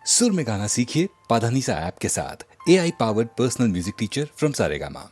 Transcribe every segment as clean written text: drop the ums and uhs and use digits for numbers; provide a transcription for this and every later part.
सुर में गाना सीखिए पाधानीसा ऐप के साथ। AI powered personal music teacher from Saregama.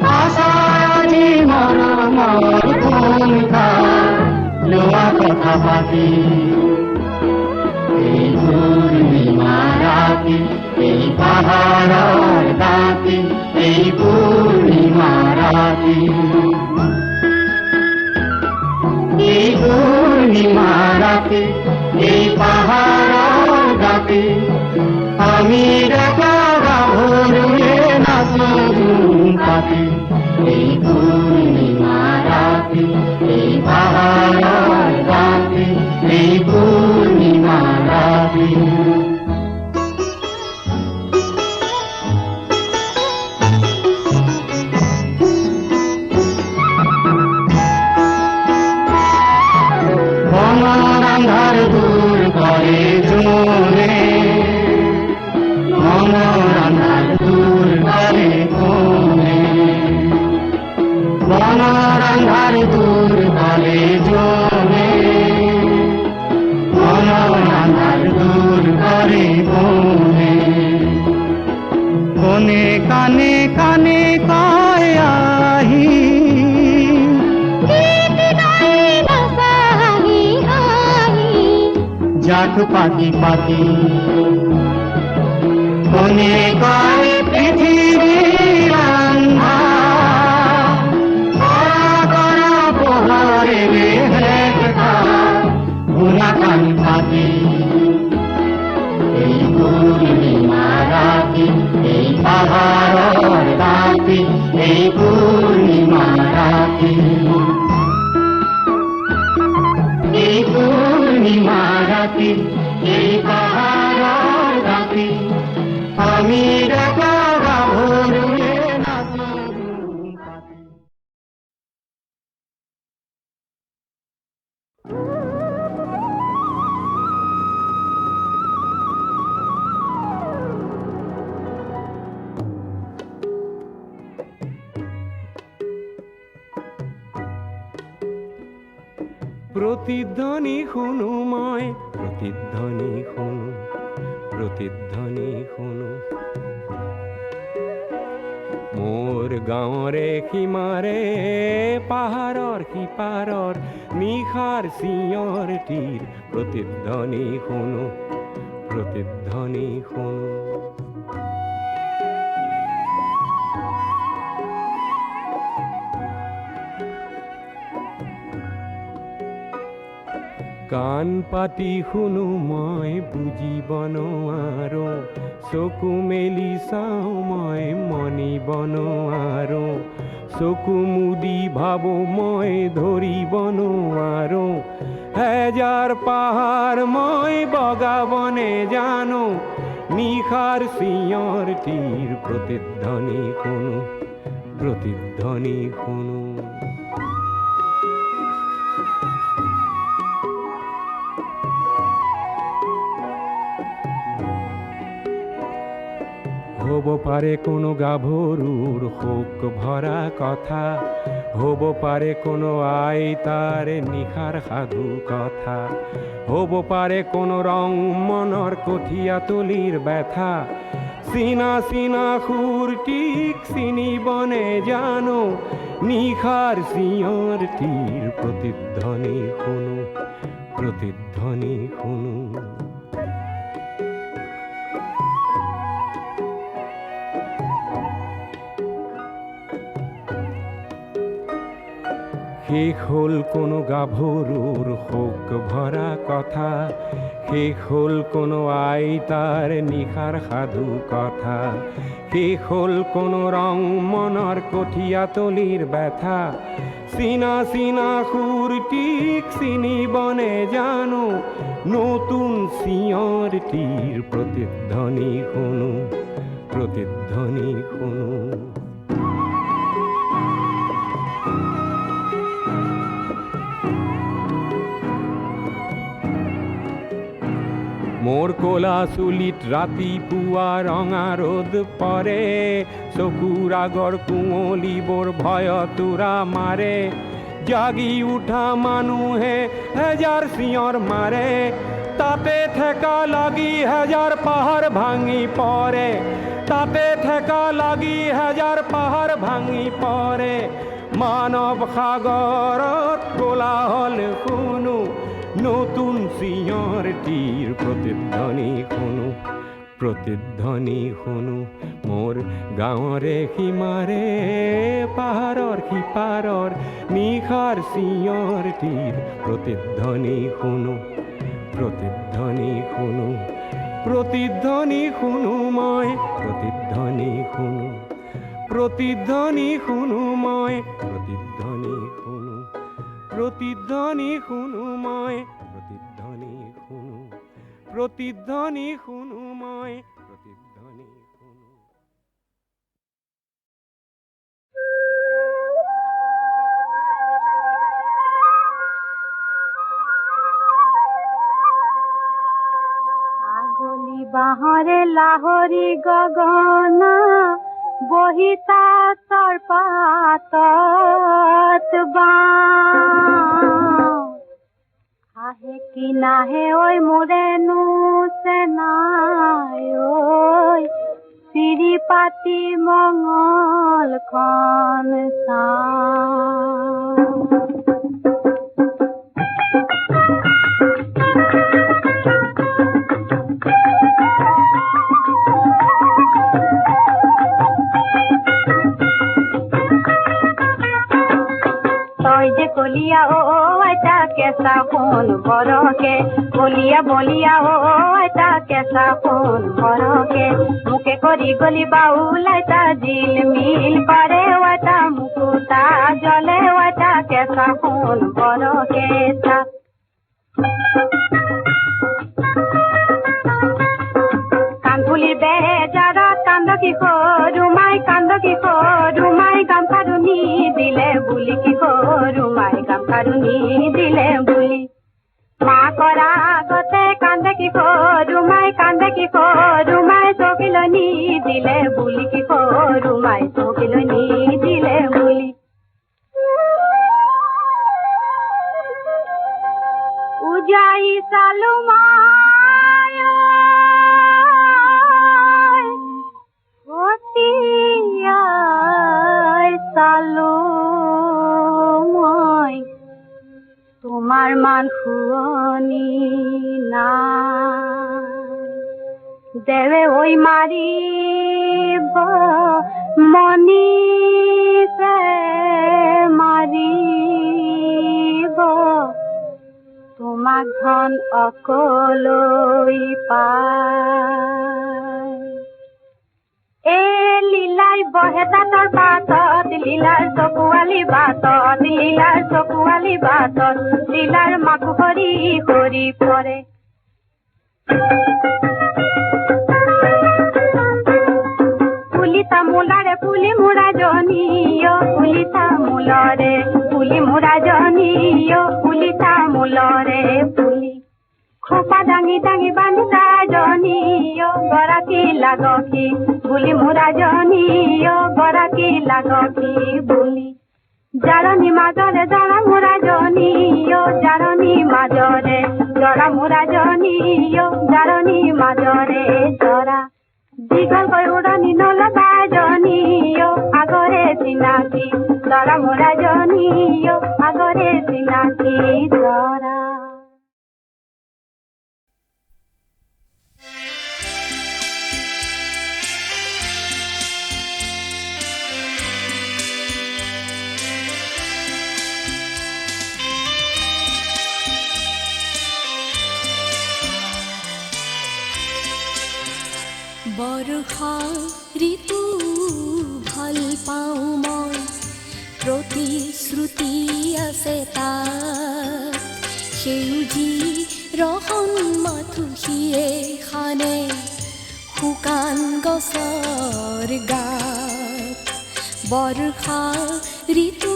आशा পাখি এই পূর্ণিমা রাতে এই পাহাড়ের দাঁতে এই পূর্ণিমা রাতে এই পূর্ণিমা রাতে এই পাহাড়ের দাঁতে আমি দেখা ভোরে নাচুন পাতে এই পূর্ণিমা রাতে এই পাহাড়ের দাঁতে এই পূর্ণিমা রাতে বনরান্ধার দূর করে জোরে বনরান্ধার দূর করে কোনে বনরান্ধার দূর করে জোরে বনরান্ধার দূর করে কোনে কোনে কানে কানে কয় আহি জাত পাখি পাখি কোনে কয় পৃথিবীর আন্ধার করা পোহরে গুনা কান পাখি এই পূর্ণিমা রাতে এই পাহাড়ের দাঁতে এই পূর্ণিমা রাতে এই পূর্ণিমা রাতে এই পাহাড়ের দাঁতে আমি দেখা ভোরে নাচুন পাখি প্রতিধ্বনি শুনুময় প্রতিধ্বনি শুনো প্রতিধ্বনি শুনো মোৰ গাঁৱৰে সীমাৰে পাহাৰৰ সিপাৰৰ নিশাৰ চিঞৰ তীৰ প্ৰতিধ্বনি শুনো প্ৰতিধ্বনি শুনো কাণ পাতি শুনো মই বুজিব নোৱাৰো চকু মেলি চাওঁ মই মনিব নোৱাৰো চকু মুদি ভাবো মই ধৰিব নোৱাৰো হেজাৰ পাহাৰ মই বগাব নেজানো নিশাৰ চিঞৰ তীৰ প্ৰতিধ্বনি শুনো প্ৰতিধ্বনি শুনো হ'ব পাৰে কোনো গাভৰুৰ শোক ভৰা কথা হ'ব পাৰে কোনো আইতাৰ নিশাৰ সাধু কথা হ'ব পাৰে কোনো ৰং মনৰ কঠীয়া তুলিৰ ব্যথা চিনা চিনা সুৰটিক চিনিব নেজানো নিশাৰ চিঞৰ তীৰ প্ৰতিধ্বনি শুনো প্ৰতিধ্বনি শুনো শেষ হ'ল কোনো গাভৰুৰ শোক ভৰা কথা শেষ হ'ল কোনো আইতাৰ নিশাৰ সাধু কথা শেষ হ'ল কোনো ৰং মনৰ কঠীয়া তলিৰ ব্যথা চিনা চিনা সুৰটিক চিনিব নেজানো নতুন চিঞৰ তীৰ প্ৰতিধ্বনি শুনো প্ৰতিধ্বনি শুনো মোৰ ক'লা চুলিত ৰাতিপুৱা ৰঙা ৰ'দ পৰে চকুৰ আগৰ কুঁৱলীবোৰ ভয়তোৰা মাৰে জাগি উঠা মানুহে হেজাৰ চিঞৰ মাৰে তাতে ঠেকা লাগি হেজাৰ পাহাৰ ভাঙি পৰে তাতে ঠেকা লাগি হেজাৰ পাহাৰ ভাঙি পৰে মানৱ সাগৰত কোলাহল শুনো নতুন চিঞৰটিৰ প্ৰতিধ্বনি শুনো, প্ৰতিধ্বনি শুনো মোৰ গাঁৱৰে সীমাৰে, পাহাৰৰ সিপাৰৰ নিশাৰ চিঞৰটিৰ প্ৰতিধ্বনি শুনো, প্ৰতিধ্বনি শুনো, প্ৰতিধ্বনি শুনো মই, প্ৰতিধ্বনি শুনো, প্ৰতিধ্বনি শুনো মই, প্ৰতিধ্বনি শুনো, প্ৰতিধ্বনি শুনো মই, প্ৰতিধ্বনি শুনো, প্ৰতিধ্বনি শুনো মই, প্ৰতিধ্বনি শুনো। আগলি বাঁহৰে লাহৰি গগনা, বহিতা তৰপাতত বাওঁ। আহে কি নাহে ঐ মোৰেনো চেনাই, ঐ চিৰি পাতি মঙলখন চাওঁ। তই যে কলিয়া ও আইতা কেঁচা সোণ বৰকে, বলিয়া বলিয়া ও আইতা কেঁচা সোণ বৰকে, মুকে কৰি গলি বাউল আইতা জিল মিল কৰে, আইতা মুকুতা জলে আইতা কেঁচা সোণ বৰকে। কাণফুলিৰ বেজাৰত কান্দ কি সৰুমাই, কান্দ কি সৰুমাই, গামখাৰুনি দিলে বুলি কি সৰুমাই, গামখাৰুনি দিলে বুলি। মাকৰ আগতে কান্দে কি সৰুমাই, কান্দে কি সৰুমাই, চকিলৈ নি দিলে বুলি কি সৰুমাই, চকিলৈ নি দিলে বুলি। উজাই চালো মাই অতিয়াই চালো মই, তোমাৰ মান শুৱনি নাই। দেৱে ঐ মাৰিব মনিছে মাৰিব, তোমাক ধন অকলৈ পায়। এ লীলাই বহে তাঁতৰ পাতত, লীলাৰ চকুৱালী বাটত, লীলাৰ চকুৱালী বাটত, লীলাৰ মাকো সৰি সৰি পৰে। পুলি তামোলাৰে পুলি মূৰা জনীয়, পুলি তামোলৰে পুলি মূৰা জনীয়, পুলি তামোলৰে পুলি। খোপা দাঙি দাঙি বান্ধা জনীয়, গৰাকী লাগকি বুলি মূৰা জনীয়, গৰাকী লাগকি বুলি। জাৰণি মাজৰে জৰা মূৰা জনীয়, জাৰণি মাজৰে জৰা মূৰা জনীয়, জাৰণি মাজৰে জৰা। দীঘলকৈ উৰণি নলগা জনীয়, আগৰে চিনাকি জৰা মূৰা জনীয়, আগৰে চিনাকি জৰা। বৰ্ষা ঋতু ভাল পাওঁ মই, প্ৰতিশ্ৰুতি আছে তাত, সেউজী ৰহন মাথোঁসিয়ে খানে শুকান গছৰ গাত। বৰ্ষা ঋতু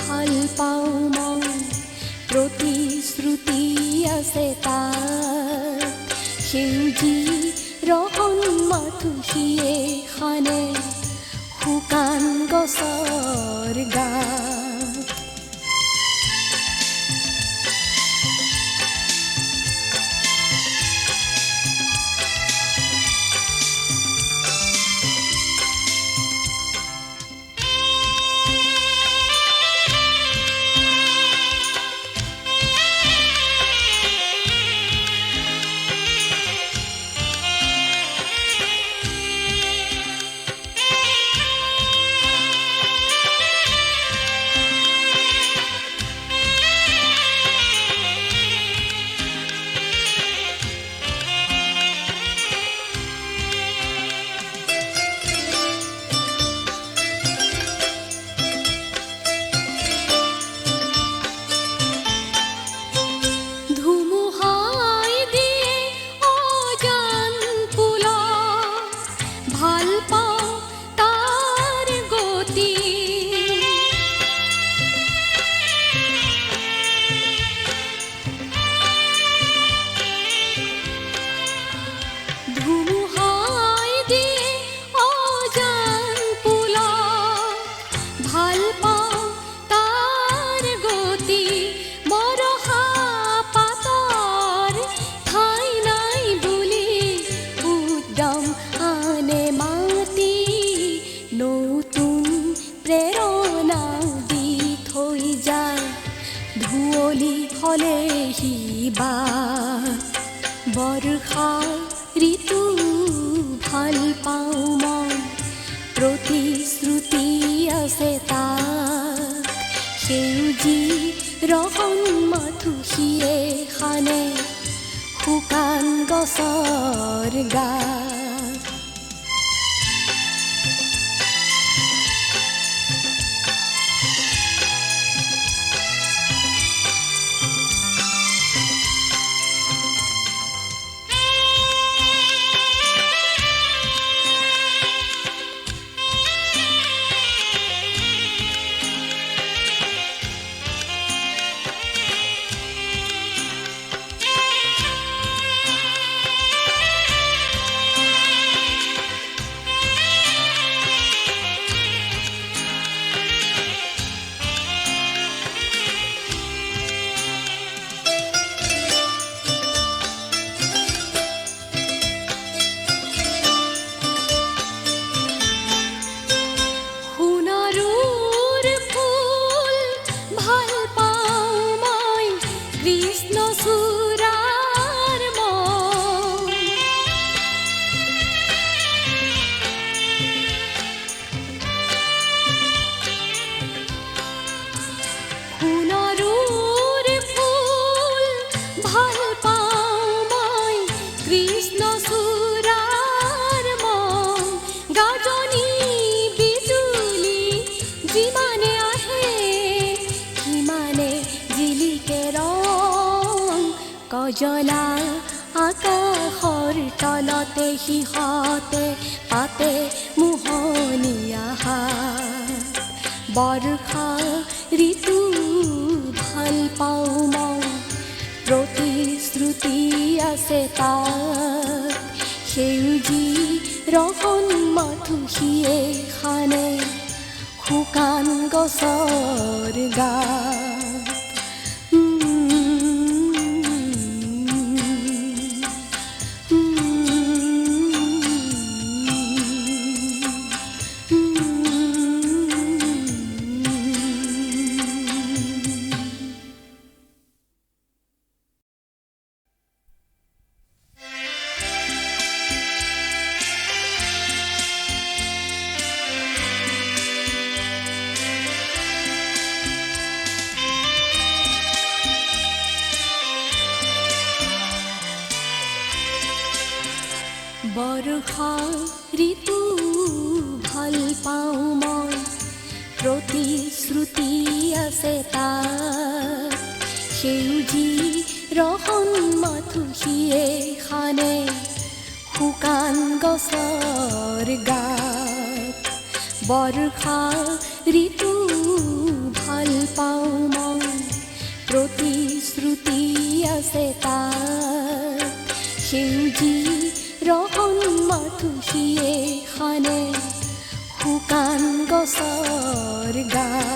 ভাল পাওঁ মই, প্ৰতিশ্ৰুতি আছে তাত, সেউজী ৰহন মাথোঁসিয়ে খানে শুকান গছৰ গাত। কুঁৱলী হলেহি বা বৰ্ষা ঋতু ভাল পাওঁ মই প্ৰতিশ্ৰুতি আছে তাত সেউজী ৰহন মাথোঁহিয়ে সানে শুকান গছৰ গাত কজলা আকাশৰ তলতে সিহঁতে পাতে মোহনীয়া হাত বৰ্ষা ঋতু ভাল পাওঁ মই প্ৰতিশ্ৰুতি আছে তাত সেউজী ৰহন মাথোঁহিয়ে সানে শুকান গছৰ গাত বৰ্ষা ঋতু ভাল পাওঁ মই প্ৰতিশ্ৰুতি আছে তাত সেউজী ৰহন মাথোঁহিয়ে সানে শুকান গছৰ গাত বৰ্ষা ঋতু ভাল পাওঁ মই প্ৰতিশ্ৰুতি আছে তাত সেউজী ৰহন মাথোঁহিয়ে সানে শুকান গছৰ গাত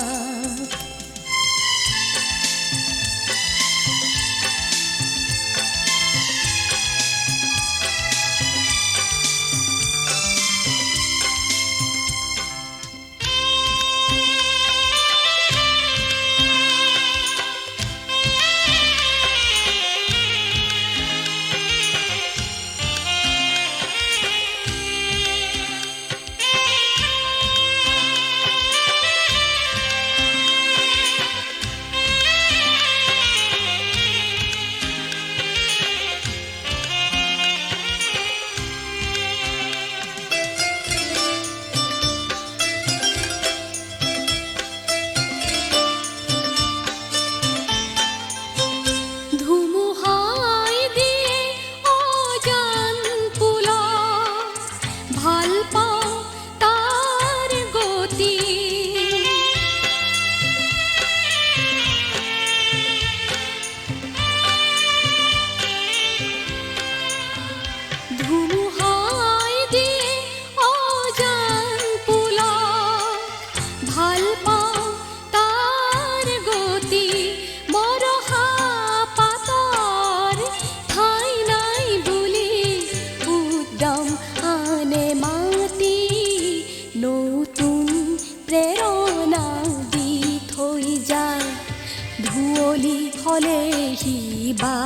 ধুঁৱলি হ'লেহি বা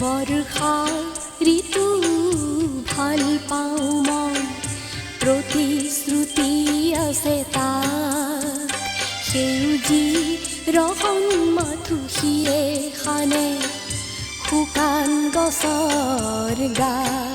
বৰ্ষা ঋতু ভাল পাওঁ মই প্ৰতিশ্ৰুতি আছে তাত সেউজী ৰহন মাথোঁহিয়ে সানে শুকান গছৰ গাত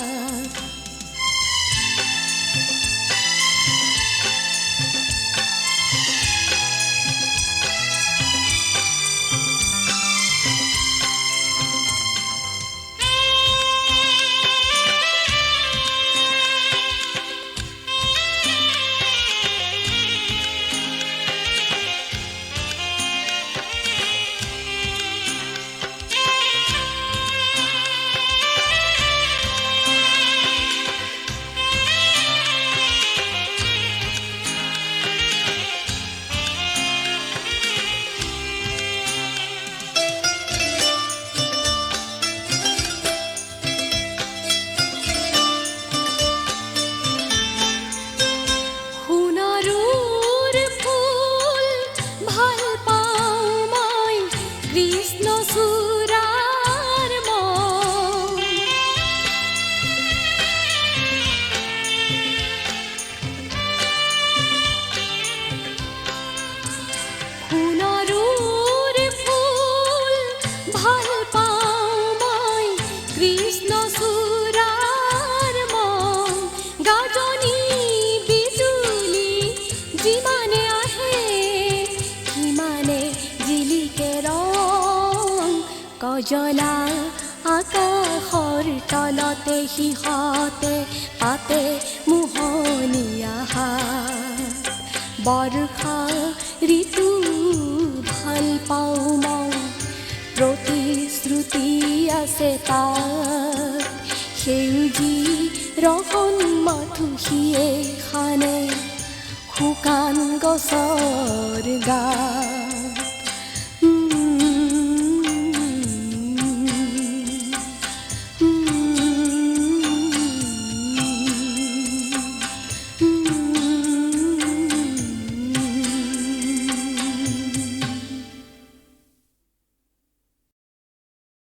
কজলা আকাশৰ তলতে সিহঁতে পাতে মোহনীয়া হাত বৰ্ষা ঋতু ভাল পাওঁ মই প্ৰতিশ্ৰুতি আছে তাত সেউজী ৰহন মাথোঁহিয়ে সানে শুকান গছৰ গাত